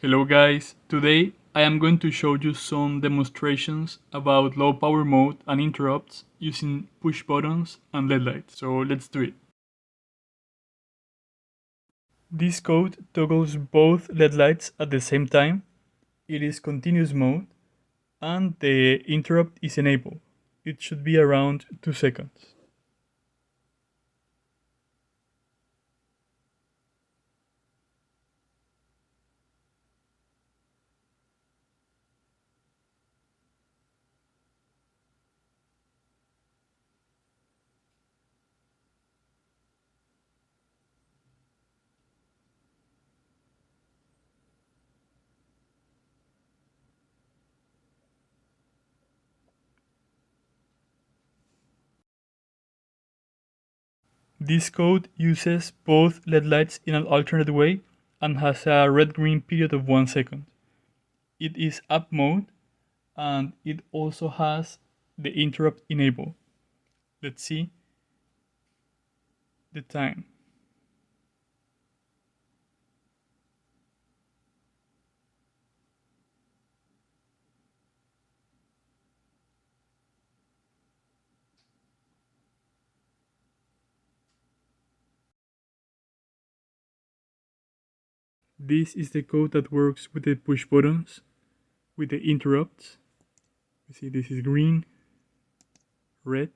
Hello guys, today I am going to show you some demonstrations about low power mode and interrupts using push buttons and LED lights, so let's do it. This code toggles both LED lights at the same time, it is continuous mode, and the interrupt is enabled. It should be around 2 seconds. This code uses both LED lights in an alternate way and has a red-green period of 1 second. It is up mode and it also has the interrupt enabled. Let's see the time. This is the code that works with the push buttons, with the interrupts. You see this is green, red.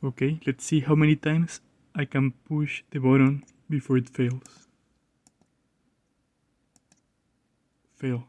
Okay, let's see how many times I can push the button before it fails. Fail.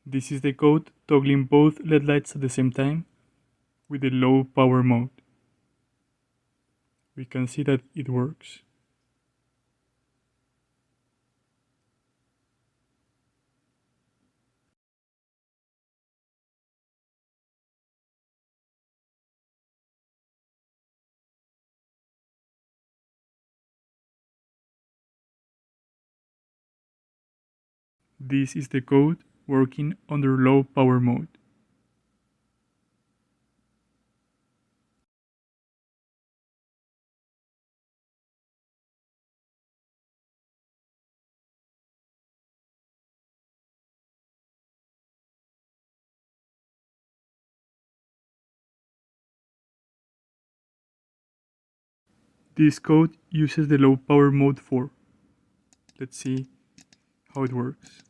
This is the code toggling both LED lights at the same time with the low power mode. We can see that it works. This is the code working under low power mode. This code uses the low power mode 4. Let's see how it works.